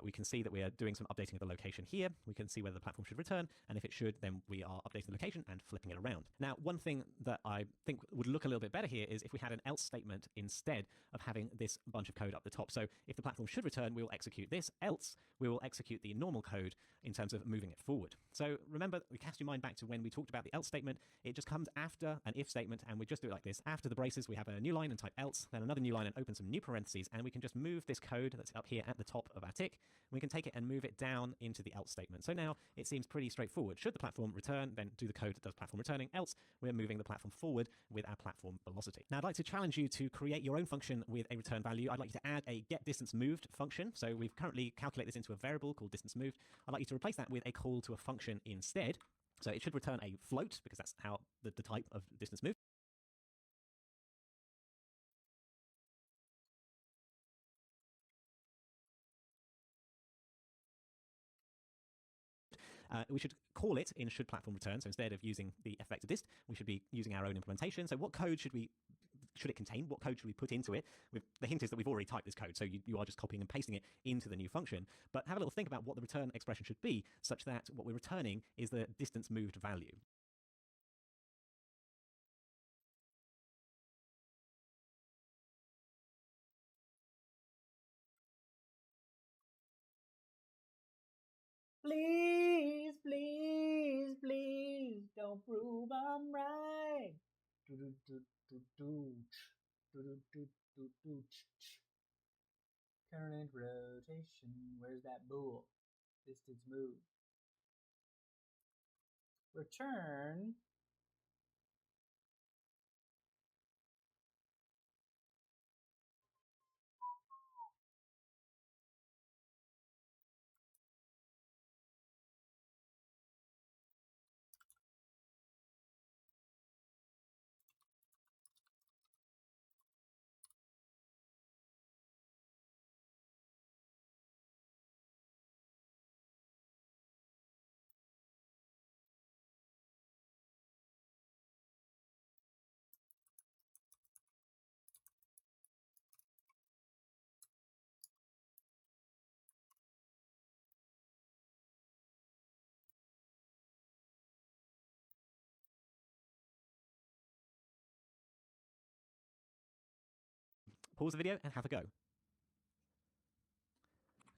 S1: We can see that we are doing some updating of the location here. We can see whether the platform should return, and if it should, then we are updating the location and flipping it around. Now, one thing that I think would look a little bit better here is if we had an else statement instead of having this bunch of code up the top. So if the platform should return, we will execute this, else we will execute the normal code in terms of moving it forward. So remember, we cast your mind back to when we talked about the else statement. It just comes after an if statement, and we just do it like this. After the braces, we have a new line and type else, then another new line and open some new parentheses, and we can just move this code that's up here at the top of our tick we can take it and move it down into the else statement. So now it seems pretty straightforward. Should the platform return, then do the code that does platform returning, else we're moving the platform forward with our platform velocity. Now I'd like to challenge you to create your own function with a return value. I'd like you to add a getDistanceMoved function. So we've currently calculated this into a variable called distanceMoved. I'd like you to replace that with a call to a function instead. So it should return a float because that's how the type of distance move. We should call it in should platform return. So instead of using the f-vector dist, we should be using our own implementation. So what code should it contain? What code should we put into it? The hint is that we've already typed this code, so you are just copying and pasting it into the new function. But have a little think about what the return expression should be, such that what we're returning is the distance moved value.
S2: Please, please, please, don't prove I'm right. Current rotation. Where's that bool? Distance move. Return.
S1: Pause the video and have a go.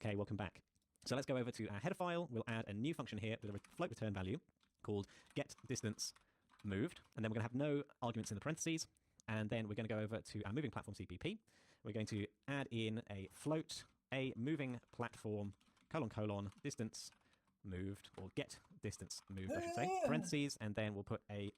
S1: Okay, welcome back. So let's go over to our header file. We'll add a new function here with a float return value called getDistanceMoved. And then we're going to have no arguments in the parentheses. And then we're going to go over to our moving platform CPP. We're going to add in a float, a moving platform, : distance moved, or get distance moved, I should say, parentheses, and then we'll put a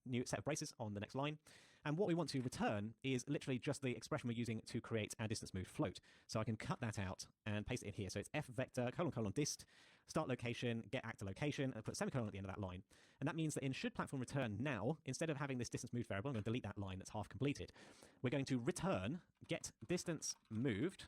S1: new set of braces on the next line. And what we want to return is literally just the expression we're using to create our distance moved float. So I can cut that out and paste it in here. So it's f-vector : dist, start location, get actor location, and put a semicolon at the end of that line. And that means that in should platform return now, instead of having this distance moved variable, I'm going to delete that line that's half completed. We're going to return get distance moved,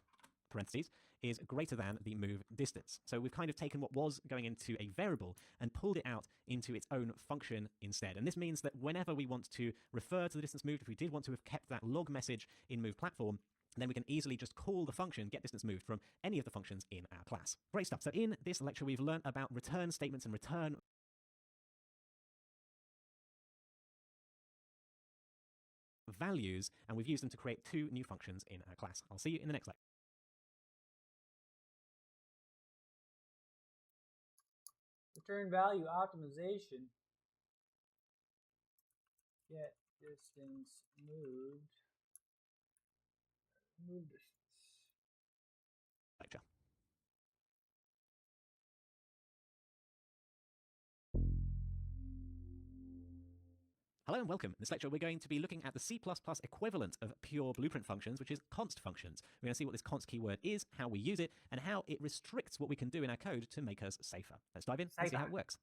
S1: parentheses, is greater than the move distance. So we've kind of taken what was going into a variable and pulled it out into its own function instead. And this means that whenever we want to refer to the distance moved, if we did want to have kept that log message in move platform, then we can easily just call the function getDistanceMoved from any of the functions in our class. Great stuff. So in this lecture, we've learned about return statements and return values, and we've used them to create two new functions in our class. I'll see you in the next lecture.
S2: Return value optimization. Get distance moved. Move distance.
S1: Lecture. Hello and welcome. In this lecture, we're going to be looking at the C++ equivalent of pure blueprint functions, which is const functions. We're going to see what this const keyword is, how we use it, and how it restricts what we can do in our code to make us safer. Let's dive in and see how it works.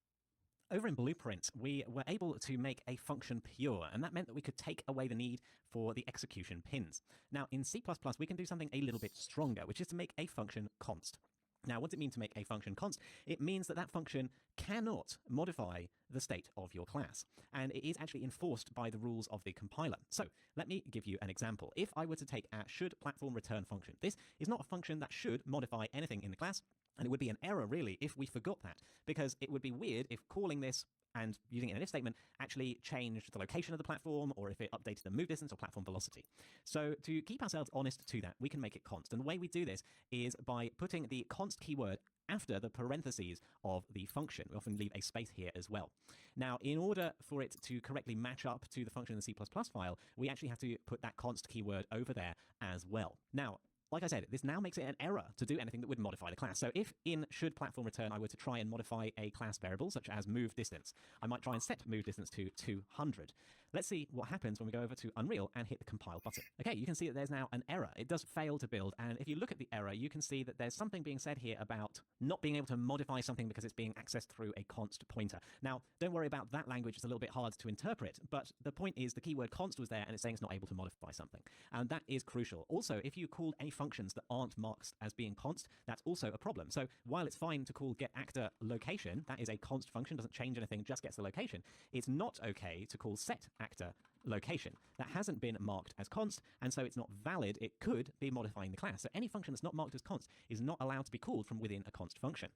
S1: Over in Blueprint, we were able to make a function pure, and that meant that we could take away the need for the execution pins. Now, in C++, we can do something a little bit stronger, which is to make a function const. Now, what does it mean to make a function const? It means that that function cannot modify the state of your class, and it is actually enforced by the rules of the compiler. So let me give you an example. If I were to take our should platform return function, this is not a function that should modify anything in the class, and it would be an error, really, if we forgot that, because it would be weird if calling this and using it in an if statement actually changed the location of the platform, or if it updated the move distance or platform velocity. So to keep ourselves honest to that, we can make it const. And the way we do this is by putting the const keyword after the parentheses of the function. We often leave a space here as well. Now, in order for it to correctly match up to the function in the C++ file, we actually have to put that const keyword over there as well. Now, like I said, this now makes it an error to do anything that would modify the class. So if in should platform return I were to try and modify a class variable such as move distance, I might try and set move distance to 200. Let's see what happens when we go over to Unreal and hit the compile button. Okay, you can see that there's now an error. It does fail to build, and if you look at the error, you can see that there's something being said here about not being able to modify something because it's being accessed through a const pointer. Now, don't worry about that language. It's a little bit hard to interpret, but the point is the keyword const was there and it's saying it's not able to modify something. And that is crucial. Also, if you call any functions that aren't marked as being const, that's also a problem. So while it's fine to call getActor location, that is a const function, doesn't change anything, just gets the location, it's not okay to call setActor location. That hasn't been marked as const, and so it's not valid. It could be modifying the class. So any function that's not marked as const is not allowed to be called from within a const function.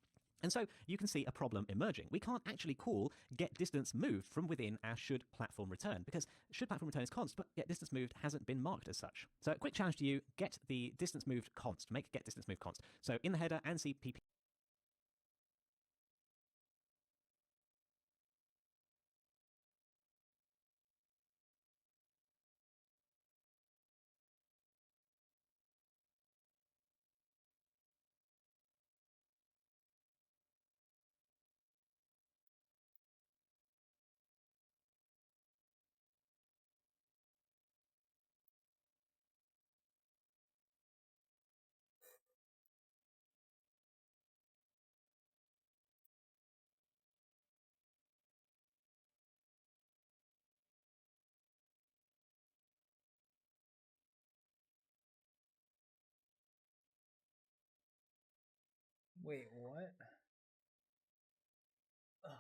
S1: And so you can see a problem emerging. We can't actually call getDistanceMoved from within our should platform return because should platform return is const, but getDistanceMoved hasn't been marked as such. So a quick challenge to you, get the distance moved const, make getDistanceMoved const. So in the header and CPP.
S2: Wait, what? Ugh.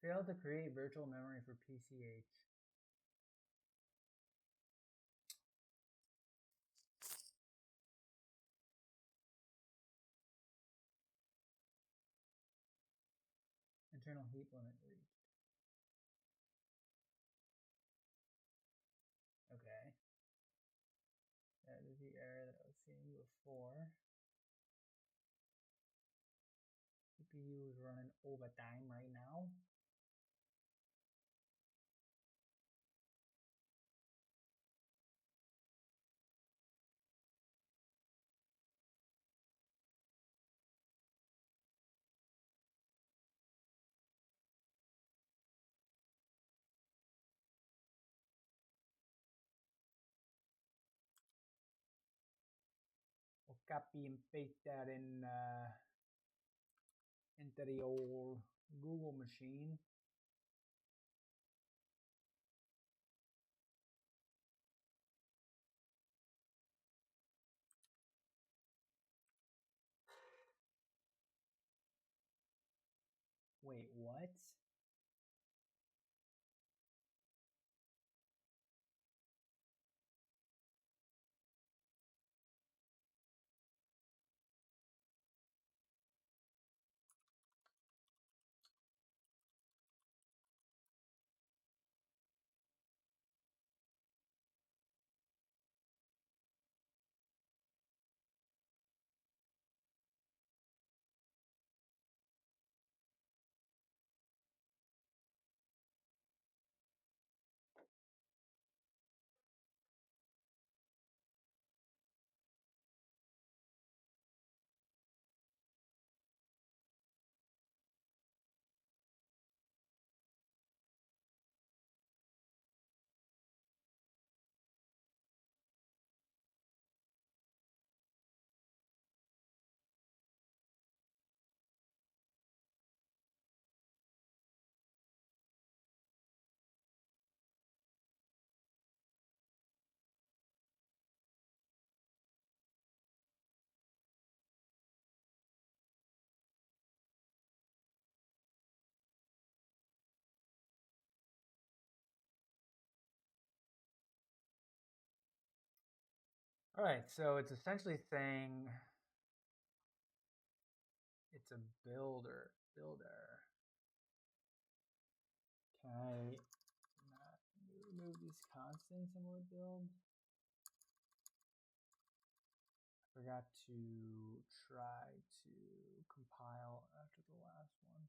S2: Failed to create virtual memory for PCH. Internal heat limit reached. Okay. That is the error that I was seeing before. CPU is running overtime right now. I'll copy and paste that in into the old Google machine. Wait, what? All right, so it's essentially saying It's a builder. Can I not remove these constants and we'll build? I forgot to try to compile after the last one.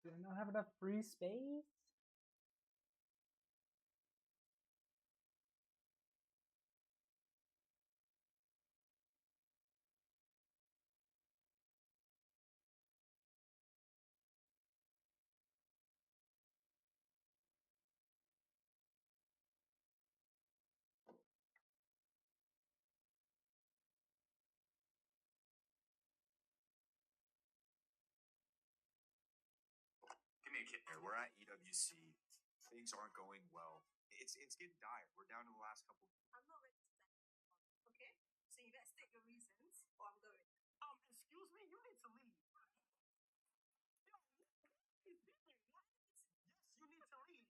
S2: Do I not have enough free space?
S3: Give me a kid. We're at EWC. Things aren't going well. It's getting dire. We're down to the last couple.
S4: I'm not ready to send you. Okay? So you better state your reasons or I'm going.
S3: Excuse me, you need to leave.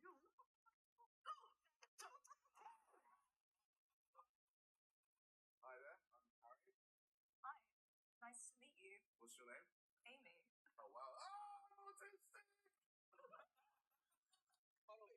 S3: Yo, what are you doing? What? Yes, you need to leave. Yes, you. Hi there, I'm Harry.
S4: Hi. Nice to meet you.
S3: What's your name?
S4: Amy.
S3: Oh, wow. Oh, tasty. Finally.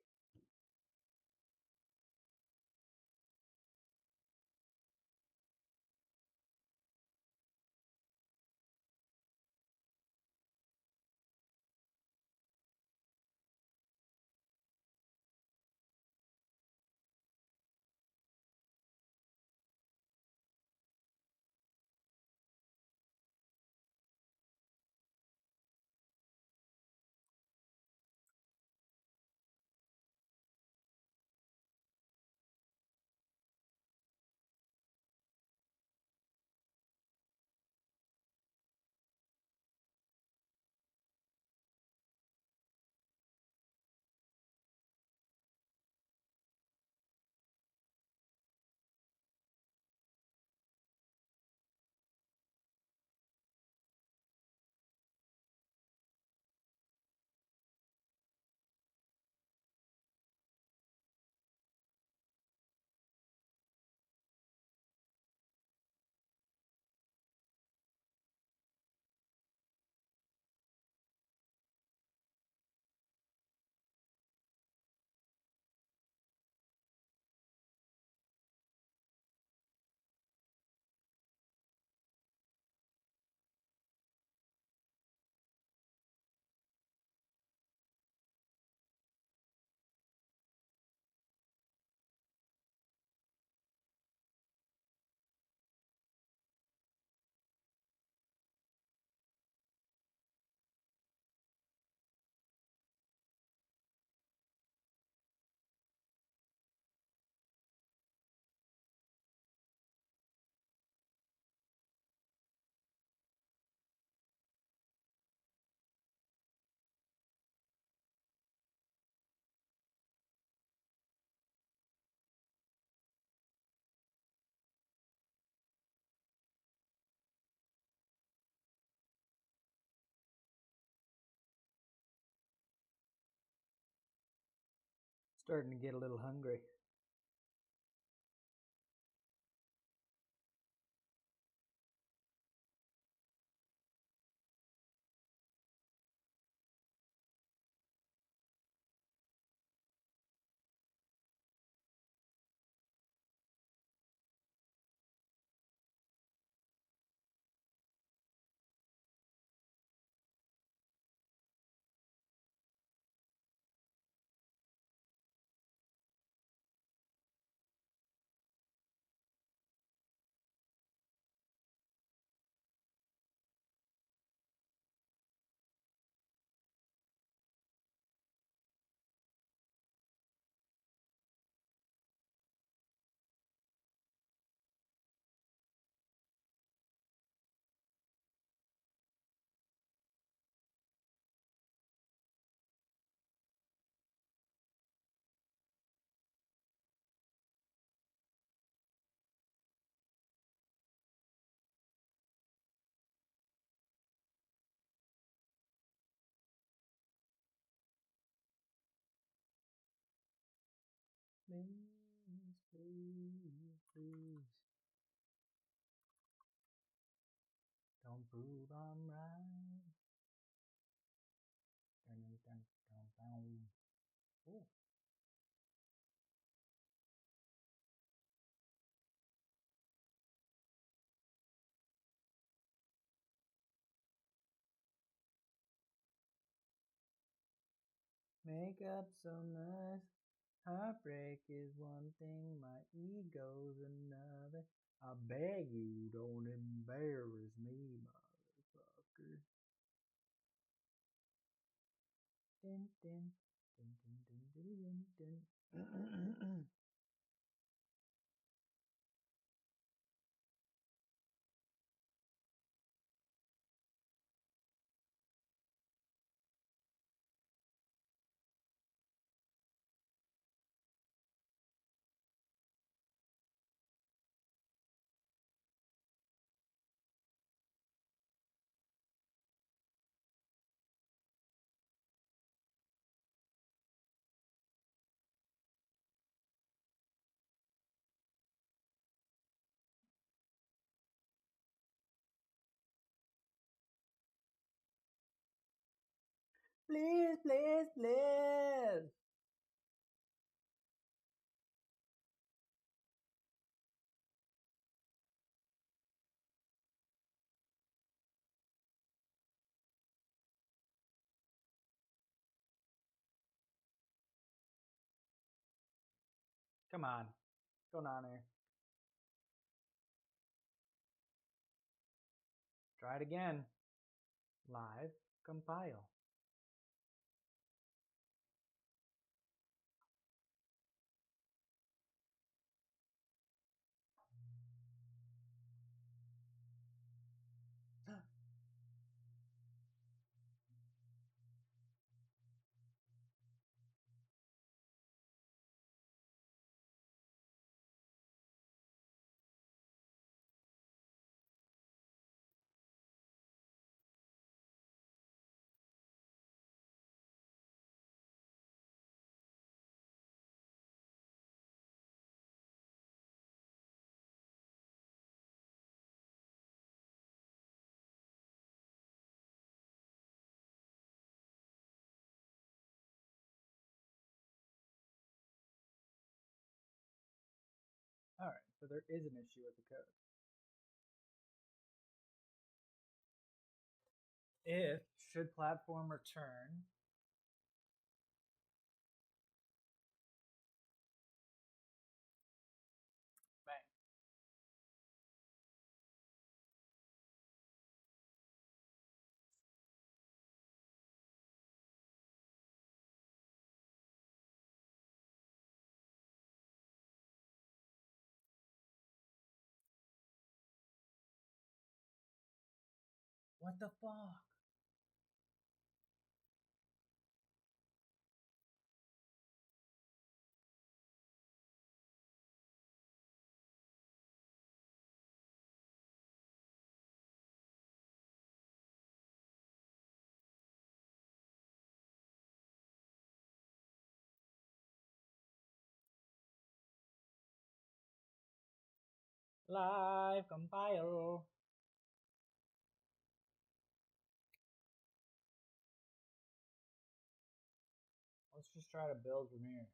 S2: Starting to get a little hungry. Please, please, please. Don't prove I'm right. Dun, dun, dun, dun. Ooh. Makeup so nice. Heartbreak is one thing, my ego's another. I beg you, don't embarrass me, motherfucker. Dun, dun, dun, dun, dun, dun, dun, dun. Please, please, please. Come on. What's going on here? Try it again. Live compile. Alright, so there is an issue with the code. If should platform return bang. What the fuck? Live compile. Let's just try to build from here.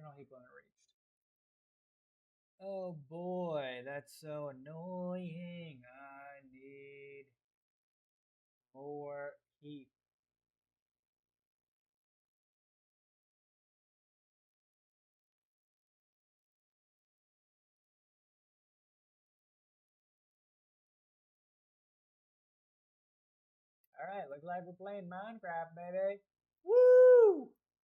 S2: Internal heap limit reached. Oh boy, that's so annoying. I need more heat. Alright, looks like we're playing Minecraft, baby. Woo!